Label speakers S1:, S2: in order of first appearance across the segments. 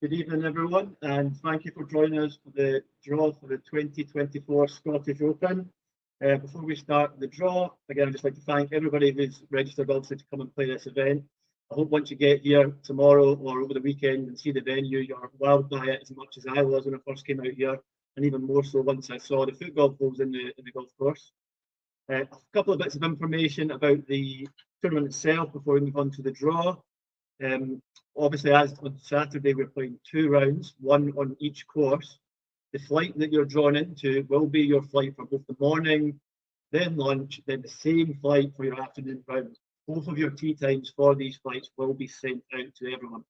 S1: Good evening, everyone, and thank you for joining us for the draw for the 2024 Scottish Open. Before we start the draw, again, I'd just like to thank everybody who's registered also to come and play this event. I hope once you get here tomorrow or over the weekend and see the venue, you're wowed by it as much as I was when I first came out here, and even more so once I saw the foot golf holes in the golf course. A couple of bits of information about the tournament itself before we move on to the draw. Obviously, as on Saturday, we're playing 2 rounds, 1 on each course. The flight that you're drawn into will be your flight for both the morning, then lunch, then the same flight for your afternoon round. Both of your tee times for these flights will be sent out to everyone.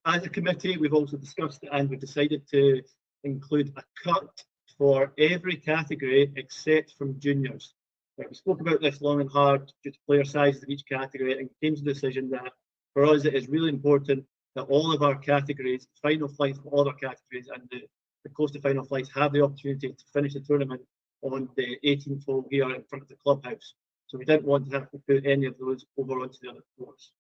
S1: As a committee, we've also discussed and we've decided to include a cut for every category except from juniors. We spoke about this long and hard due to player sizes of each category and came to the decision that for us it is really important that all of our categories, final flights for all our categories and the close to final flights have the opportunity to finish the tournament on the 18th hole here in front of the clubhouse. So we didn't want to have to put any of those over onto the other course.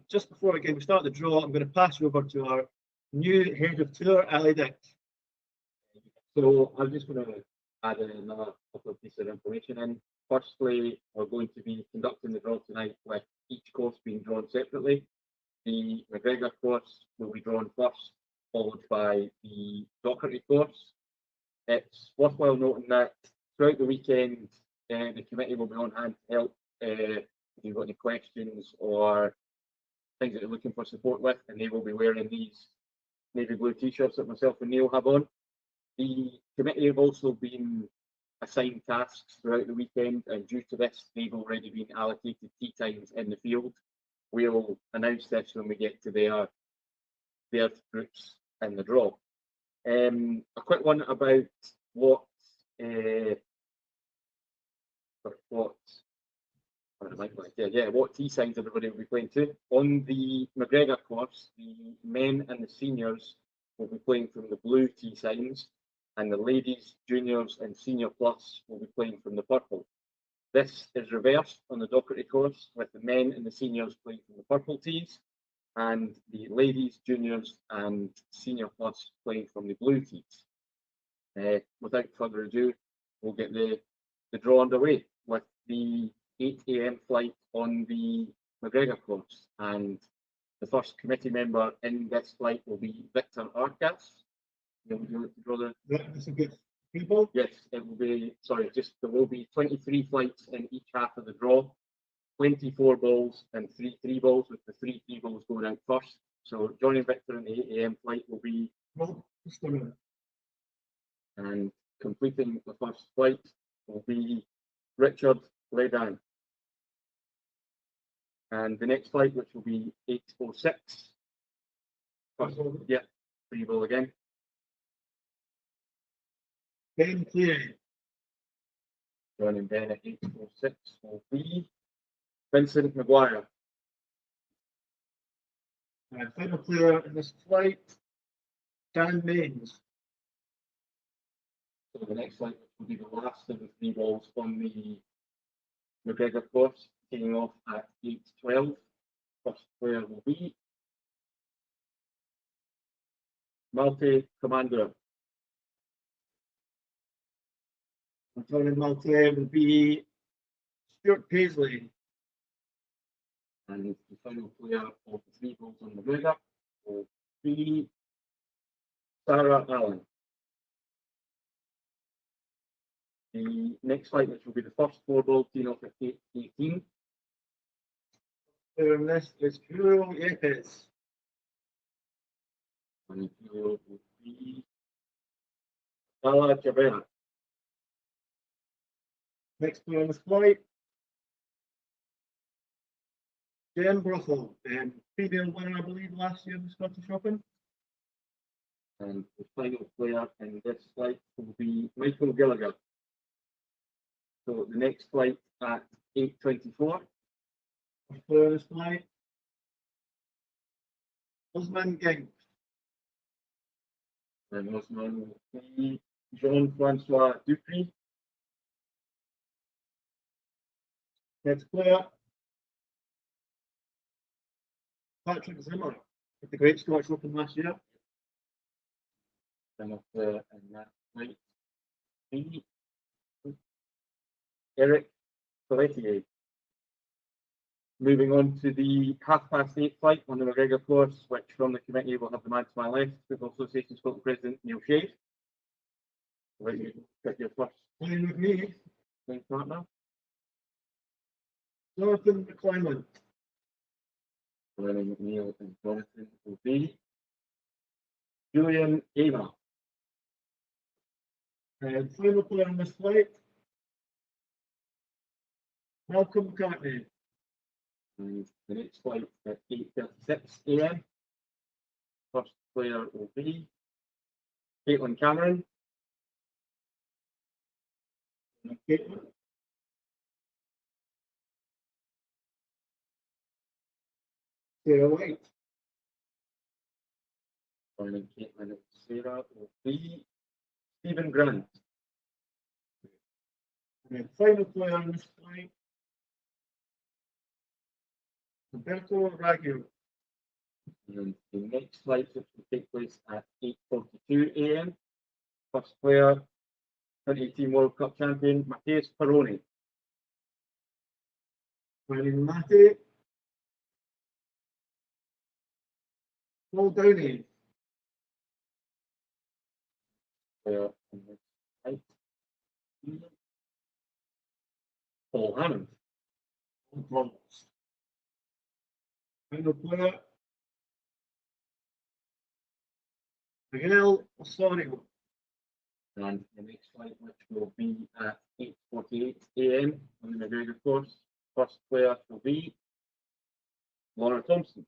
S1: Just before again we start the draw, I'm going to pass you over to our new head of tour, Ali Dick.
S2: So I'm just going to add in another couple of pieces of information in. Firstly, we're going to be conducting the draw tonight with each course being drawn separately. The McGregor course will be drawn first, followed by the Docherty course. It's worthwhile noting that throughout the weekend, the committee will be on hand to help if you've got any questions or things that you're looking for support with, and they will be wearing these navy blue t-shirts that myself and Neil have on. The committee have also been assigned tasks throughout the weekend, and due to this, they've already been allocated tee times in the field. We'll announce this when we get to their groups in the draw. A quick one about what tee signs everybody will be playing to. On the McGregor course, the men and the seniors will be playing from the blue tee signs, and the ladies, juniors, and senior plus will be playing from the purple. This is reversed on the Docherty course, with the men and the seniors playing from the purple tees, and the ladies, juniors, and senior plus playing from the blue tees. Without further ado, we'll get the draw underway with the 8 AM flight on the McGregor course, and the first committee member in this flight will be Victor Arcas. Would you like to draw the?
S1: Yeah, that's a good people.
S2: Yes, it will be. Sorry, there will be 23 flights in each half of the draw, 24 balls and 3 balls, with the 3 balls going out first. So joining Victor in the 8 AM flight will be.
S1: Well, just a minute.
S2: And completing the first flight will be Richard Ledan. And the next flight, which will be 8:06. Yeah, 3 ball again.
S1: Ben Cleary.
S2: Joining Ben at 8:06 will be Vincent Maguire.
S1: And final player in this flight, Dan Mains.
S2: So the next flight will be the last of the three balls on the McGregor course, taking off at 8:12. First player will be Malte Commander.
S1: And joining Malte will be Stuart Paisley.
S2: And the final player of the three balls on McGregor will be Sarah Allen. The next flight, which will be the first four balls, taking off at 8:18.
S1: Player in this is Julio Yepes.
S2: And the player will be Bala Javera.
S1: Next player in this flight, Jen Brussel, female winner, I believe, last year in the Scottish Open.
S2: And the final player in this flight will be Michael Gallagher. So the next flight at 8:24.
S1: First player in this flight, Osman Gink.
S2: And Osman will be Jean-Francois Dupri.
S1: Next player, Patrick Zimmer, with the Great Scottish Open last year.
S2: Final player in that flight will be Eric Pelletier. Moving on to the 8:30 flight on the McGregor course, which from the committee will have the man to my left, Football Association Scotland President Neil Shade. I'll let you pick your first
S1: Playing with me,
S2: playing partner.
S1: Jonathan McClellan.
S2: Joining Neil and Jonathan will be Julian Ava.
S1: And final player on this flight, Malcolm McCartney.
S2: And the next flight at 8:36 a.m. First player will be Caitlin Cameron.
S1: Caitlin. Sarah White.
S2: Joining Caitlin and Sarah will be Stephen Grant.
S1: And final player on this flight, Roberto Raggio.
S2: And the next flight, which will take place at 8:42 a.m. First player, 2018 World Cup champion, Matthias Peroni.
S1: Joining Matty, Paul Downey.
S2: Player in this flight, Paul Hammond.
S1: Bronze. Final player, Miguel Osorio.
S2: And the next flight, which will be at 8:48 a.m. on the McGregor course, first player will be Laura Thompson.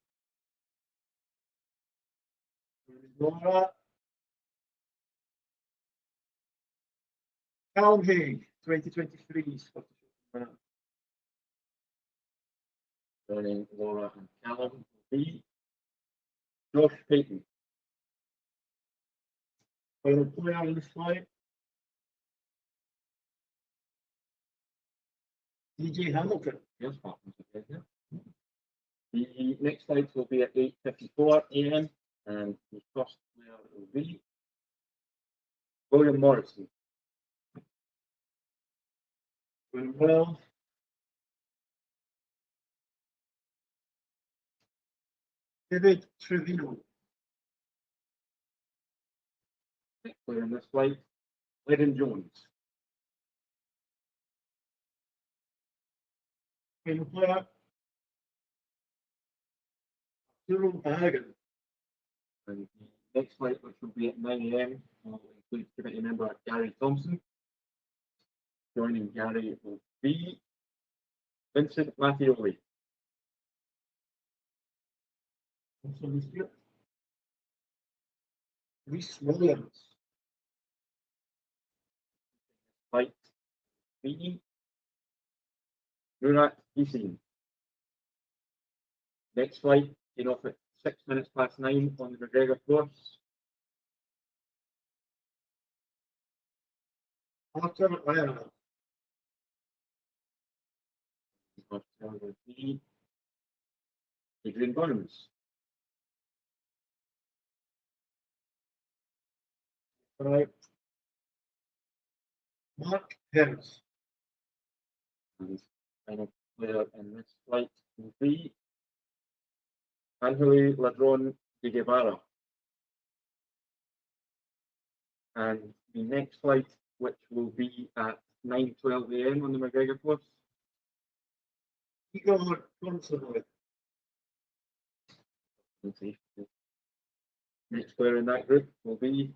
S1: Laura. Callum Haig, 2023 Scottish Open.
S2: Joining Laura and Callum will be Josh Payton.
S1: Final player in this flight, DJ Hamilton.
S2: Yes, happens again here. The next flight will be at 8:54 a.m. and the first player will be William Morrison.
S1: Going well. David Trevino.
S2: Next player in this flight, Lennon Jones.
S1: Final player, Cyril Hagen.
S2: And the next flight, which will be at 9 a.m., will include committee member Gary Thompson. Joining Gary will be Vincent Mattioli.
S1: Also this year, Reese Williams.
S2: Flight B, Murat Isin. Next flight, taking off at 6 minutes past 9 on the McGregor course.
S1: After Ireland.
S2: October 3, Adrian Burns.
S1: Right. Mark Harris.
S2: And final player in this flight will be Angeli Ladron de Guevara. And the next flight, which will be at 9:12 a.m. on the McGregor course.
S1: Igor Consovoy.
S2: Next player in that group will be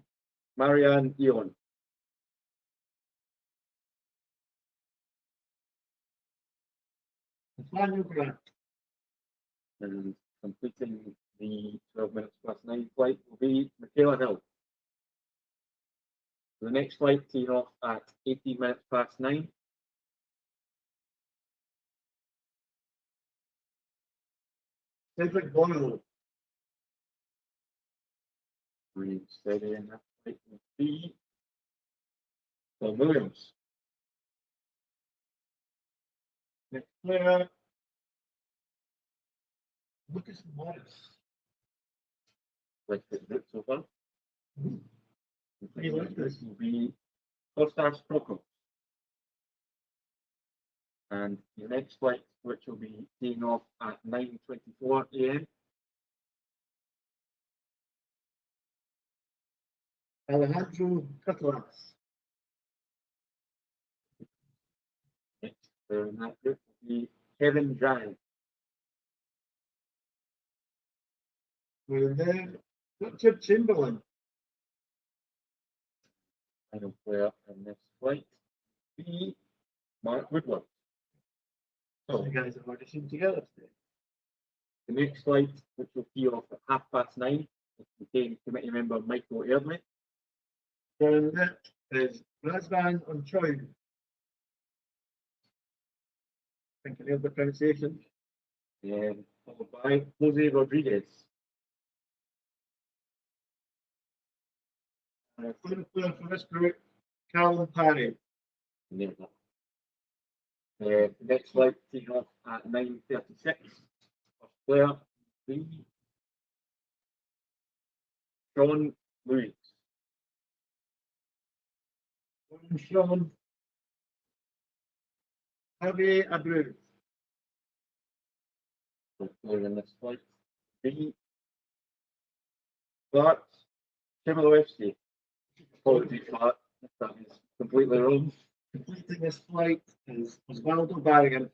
S2: Marianne Eon.
S1: Nathaniel Grant.
S2: And completing the 12 minutes past 9 flight will be Michaela Hill. The next flight teeing off at 18 minutes past 9.
S1: Cedric Boyle.
S2: Really steady in that flight will be Tom Williams.
S1: Next player. Lucas Morris.
S2: Like the group so far.
S1: Pretty like this.
S2: Will be Kostas Prokop. And the next flight, which will be taking off at 9:24 a.m.
S1: Alejandro Catlas.
S2: Next in that group will be Kevin Giant.
S1: And then Richard Chamberlain.
S2: Final player in this flight will be Mark Woodward.
S1: So you guys have auditioned together today.
S2: The next flight, which will tee off at 9:30, will contain committee member Michael Eardley.
S1: And that is Razvan on Troy. I think I nailed the pronunciation.
S2: Followed by Jose Rodriguez.
S1: Final player for this group, Callum Parry.
S2: Nailed that. The next flight taking off at 9:36. First player will be Sean Lewis.
S1: Sean Javier Abreu.
S2: First player in this flight will be Clark Chmielewski. Apologies for that. That is completely wrong.
S1: Completing this flight is Osvaldo Barrigan.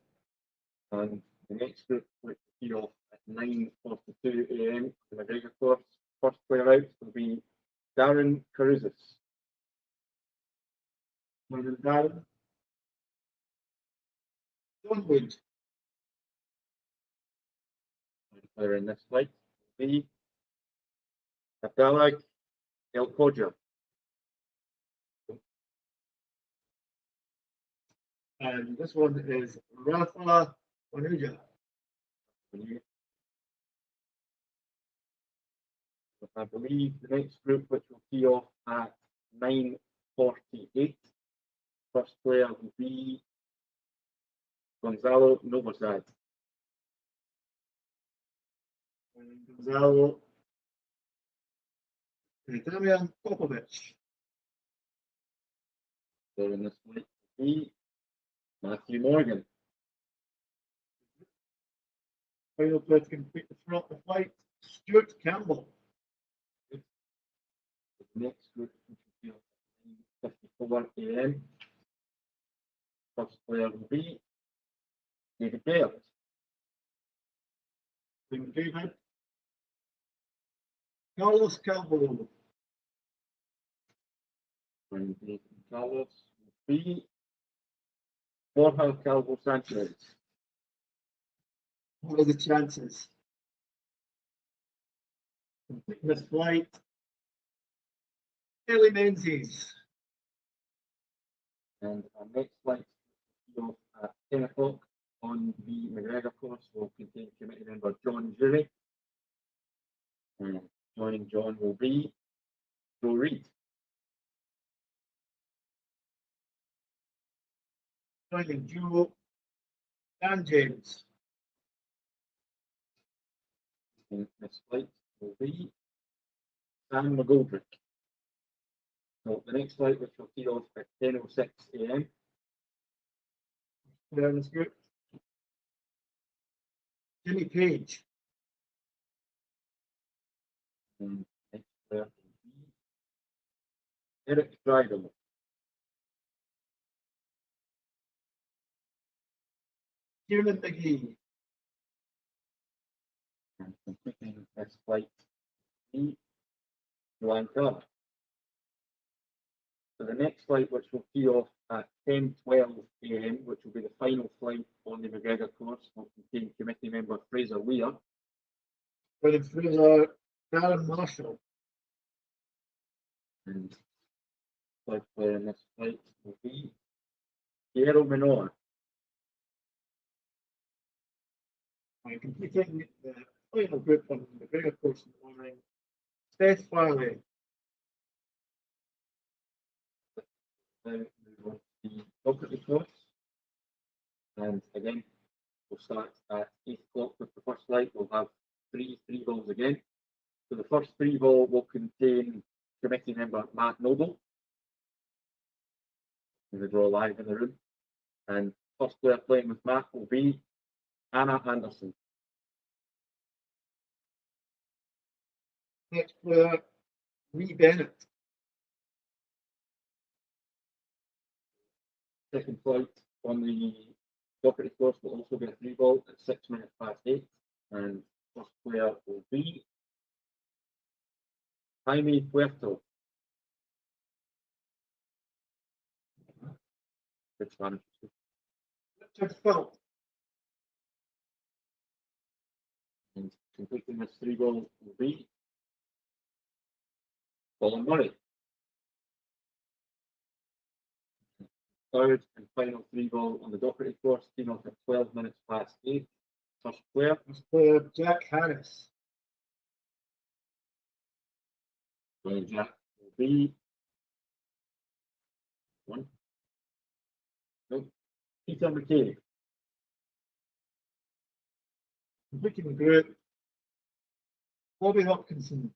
S2: And the next group will tee off at 9:42 a.m. the McGregor course. First player out will be Darren Caruzis.
S1: And Darren. John Wood.
S2: First player in this flight will be Abdallah El Kodja.
S1: And this one is Rafa Onuja.
S2: I believe the next group, which will tee off at 9:48. First player will be Gonzalo Novosad.
S1: And Gonzalo. And Damian Popovic.
S2: So in this flight will be Matthew Morgan.
S1: Final player to complete the flight, Stuart Campbell.
S2: The next group, which will be at 9:54 a.m. First player will be David Baird.
S1: And David. Carlos Calvo.
S2: And David Carlos will be Borja Calvo Sanchez.
S1: What are the chances? Completing this flight, Kelly Menzies.
S2: And our next flight will be off at 10 o'clock on the McGregor course will contain committee member John Jury. joining John will be Joe Reed.
S1: Joining Joe and James.
S2: And this flight will be Sam McGoldrick. So the next flight, which will tee off at 10:06 a.m.
S1: There in this group. Jimmy Page.
S2: And next player will be Eric Dryden.
S1: Kieran McGee.
S2: And completing this flight will be Joanne Carr. So the next flight, which will tee off at 10:12 a.m., which will be the final flight on the McGregor course, will contain committee member Fraser Weir.
S1: Joining Fraser, Darren Marshall.
S2: And flight player in this flight will be Piero Minor.
S1: And completing the final group on the McGregor course in the morning, Steph Farley.
S2: Now move on to the Doherty course. And again, we'll start at 8 o'clock with the first flight. We'll have three balls again. So the first three ball will contain committee member Matt Noble. We draw live in the room. And first player playing with Matt will be Anna Anderson.
S1: Next player, Lee Bennett.
S2: Second flight on the Doherty course will also be a three ball at 6 minutes past 8. And first player will be Jaime Puerto. Good Spanish.
S1: Richard Philp.
S2: And completing this three ball will be Colin Murray. Third and final three ball on the Doherty course, team off at 12 minutes past 8. First player,
S1: First player, Jack Harris.
S2: well, Jack will be one. No, Peter McKay.
S1: Completing the group, Bobby Hopkinson.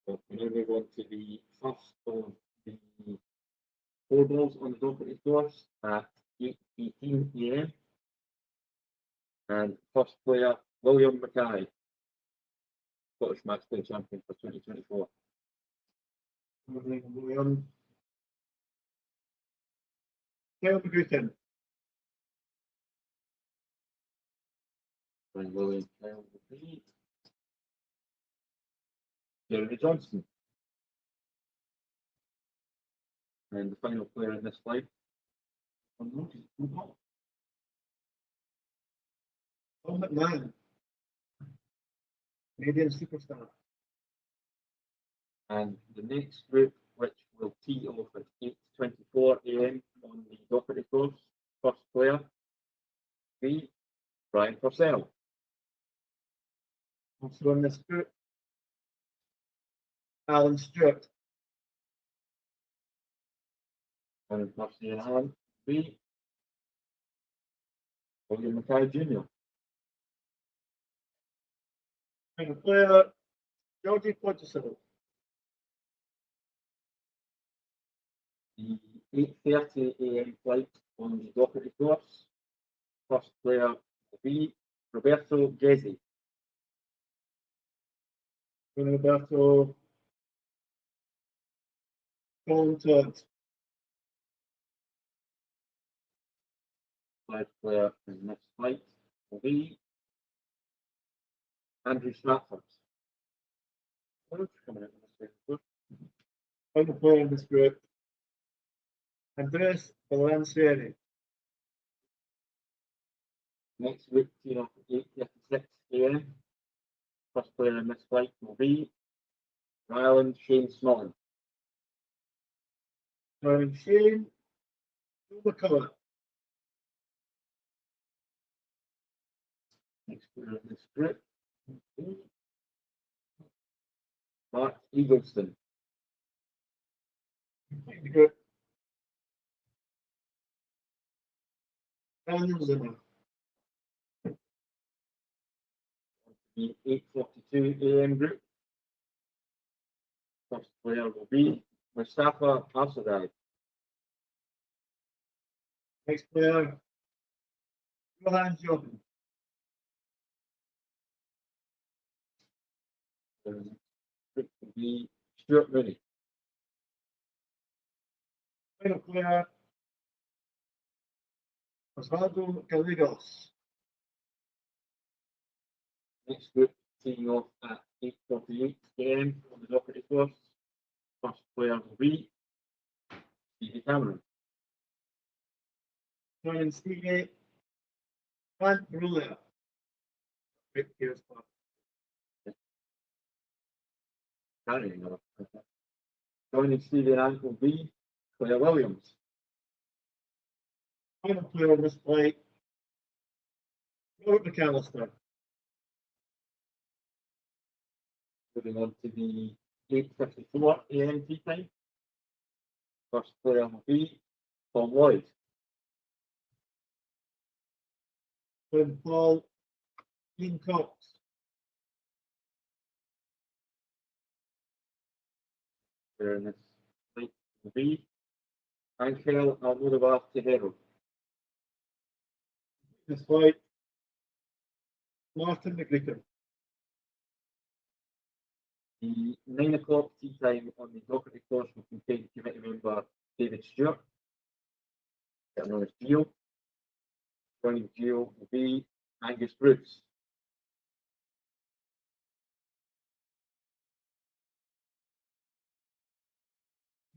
S2: So we now move on to the first of the four balls on the Doherty course at 8:18 a.m. And first player, William Mackay, Scottish match play champion for 2024.
S1: William. Kyle McGuckin.
S2: And William Kyle McGee. Jeremy Johnson. And the final player in this flight,
S1: Tom McMahon. Canadian superstar.
S2: and the next group, which will tee off at 8:24 a.m. on the Doherty course. First player, be Brian Purcell.
S1: Also in this group, Alan Stewart.
S2: And Percy and Alan, be William Mackay Jr.
S1: Final player, Georgie Podgesill.
S2: The 8:30 a.m. flight on the Doherty course. First player will be Roberto Gezzi.
S1: Roberto. Colin Todd.
S2: Third player in this flight will be Andrew Stratford. Who's coming out in this group?
S1: Final player in this group, Andres Balancieri.
S2: Next group, team off at 8:56 a.m. First player in this flight will be Ryland Shane Smallin.
S1: Joining Shane McCullough.
S2: Next player in this group will be Mark Eagleston.
S1: The group. Brandon Zimmer.
S2: The 8:42 a.m. group. First player will be Mustafa Asadai.
S1: Next player, Johan Jochen.
S2: Group will be Stuart Mooney.
S1: Final player, Osvaldo Gallegos.
S2: Next group teeing off at 8:48 a.m. on the docket course. First player will be Stevie Cameron.
S1: Joining Stevie, Van Ruler. Here's Bob.
S2: Carrying another. Joining Stevie and Ant will be Claire Williams.
S1: Final player on this flight, Robert McAllister.
S2: Moving on to the 8:54 a.m. tea time. First player will be Tom Lloyd.
S1: Glenn Paul, Ian Cox.
S2: There in this flight will be Angel Almodovar Tejero.
S1: This flight, Martin McGreeton.
S2: The 9 o'clock tea time on the docket course will contain committee member David Stewart, known as Gio. Joining Gio will be Angus Bruce.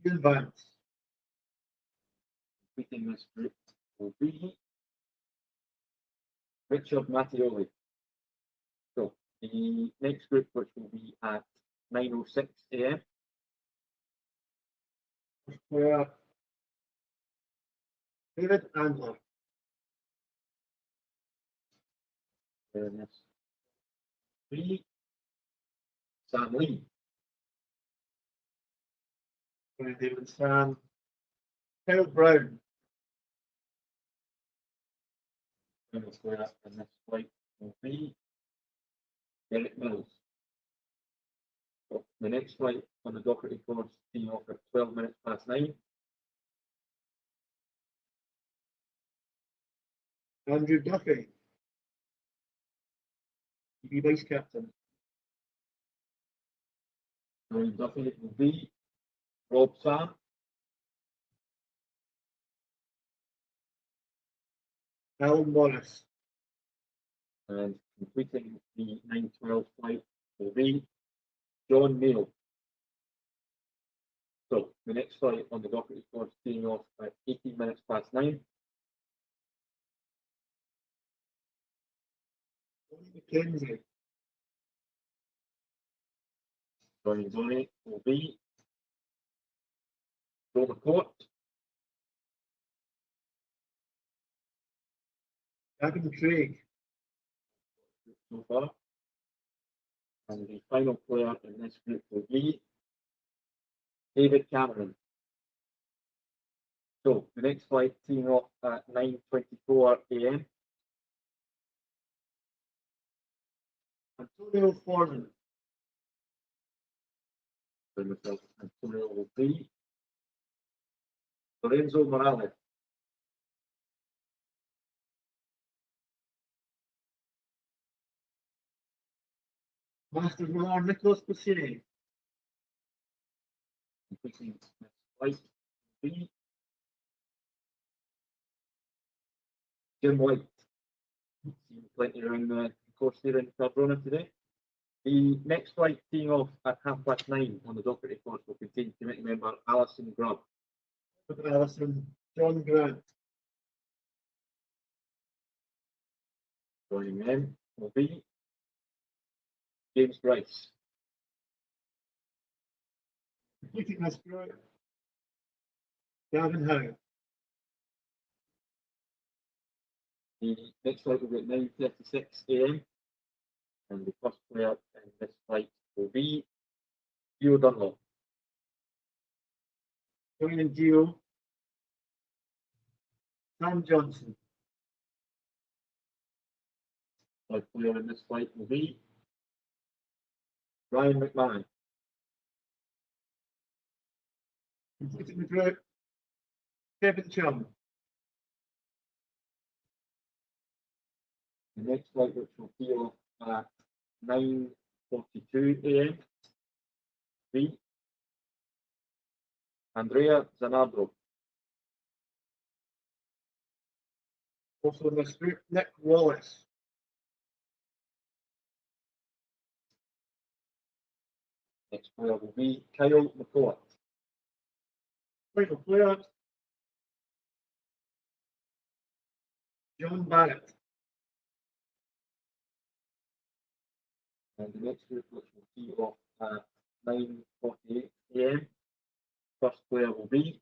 S1: Ian Vance.
S2: Completing this group will be Richard Mattioli. So the next group, which will be at 9:06 a.m.
S1: First player, David Andler.
S2: Then this will be Sam Lee.
S1: David Sam. Kyle Brown.
S2: And the player in this flight will be Derek Mills. So the next flight on the docket course teeing off at 9:12.
S1: Andrew Duffy. TV Vice Captain.
S2: Joining Duffy will be Rob Sam.
S1: Alan Morris.
S2: And completing the 9:12 flight will be John Neal. So the next flight on the docket course teeing off at 9:18.
S1: Tony McKenzie.
S2: Joining Johnny will be Joe McCourt.
S1: Gavin Craig.
S2: So far. And the final player in this group will be David Cameron. So the next flight teeing off at 9:24 a.m.
S1: Antonio Foreman.
S2: So myself, Antonio will be Lorenzo Morales.
S1: Master Roller Nicholas Bussini.
S2: Completing this flight will be Jim White. Seen plenty around the course here in Cardrona today. The next flight teeing off at 9:30 on the docket course will contain committee member Alison Grubb.
S1: Alison. John Grant.
S2: Joining them will be James Bryce.
S1: Completing this group, Gavin Howe.
S2: The next flight will be at 9:36 a.m. And the first player in this flight will be Theo Dunlop.
S1: Joining Gio, Sam Johnson.
S2: Our player in this flight will be Ryan McMahon.
S1: Completing the group, Kevin Chum.
S2: The next flight, which will be off at 9:42 a.m. be Andrea Zanabro.
S1: Also in this group, Nick Wallace.
S2: Next player will be Kyle McCourt.
S1: Final player, John Barrett.
S2: And the next group, which will be off at 9:48 a.m. First player will be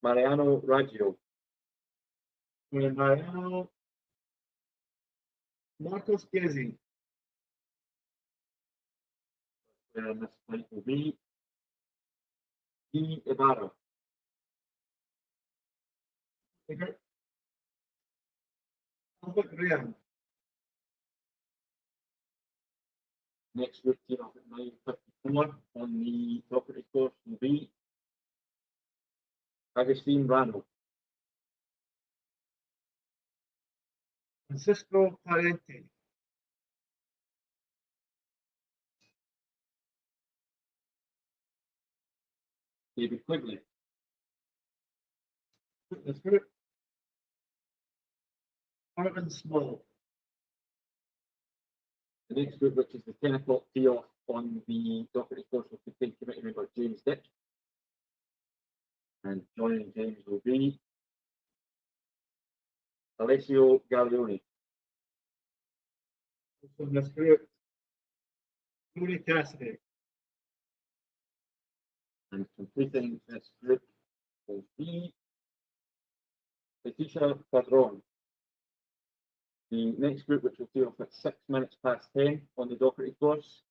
S2: Mariano Raggio.
S1: Joining Mariano, Marcos Gezi.
S2: Player in this flight will be E. Ibarra.
S1: Albert Graham.
S2: Next group team off at 9:54 on the property course will be Agustin Rano.
S1: Francisco Parente.
S2: David Quigley.
S1: This group, Marvin Small.
S2: The next group, which is the 10 o'clock tee off on the property course, will contain committee member James Dick. And joining James will be Alessio Gaglione.
S1: Also in this group, Tony Cassidy.
S2: And completing this group will be MacDonald Cardrona. The next group, which will tee off at 6 minutes past 10 on the Doherty course,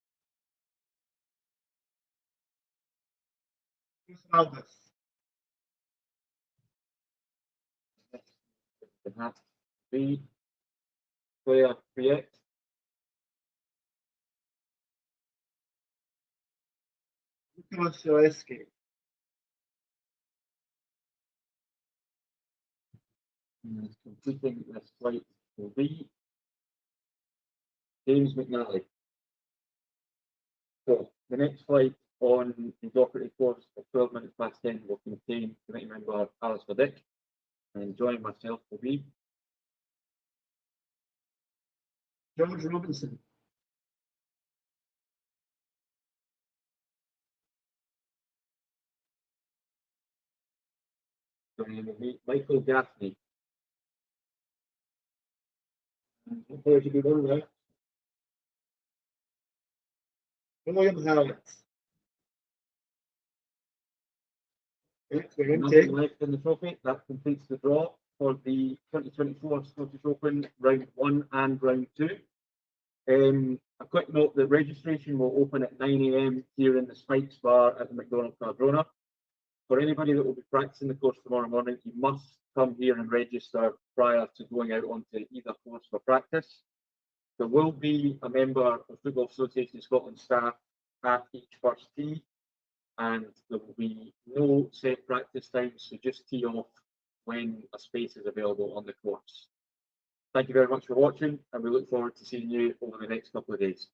S1: Chris Aldis.
S2: the hat be Claire Priet.
S1: Nicholas Zaleski.
S2: And completing this flight will be James McNally. So the next flight on the Doherty course at 12 minutes past 10 will contain committee member Alistair Dick, and joining myself will be
S1: George Robinson.
S2: Michael Gaffney.
S1: Hopefully to be one there. William Howard. We're in
S2: Nothing
S1: take.
S2: left in the trophy. That completes the draw for the 2024 Scottish Open round 1 and round 2. A quick note, the registration will open at 9 a.m. here in the Spikes Bar at the MacDonald Cardrona. For anybody that will be practicing the course tomorrow morning, you must come here and register prior to going out onto either course for practice. There will be a member of Football Association of Scotland staff at each first tee, and there will be no set practice times, so just tee off when a space is available on the course. Thank you very much for watching, and we look forward to seeing you over the next couple of days.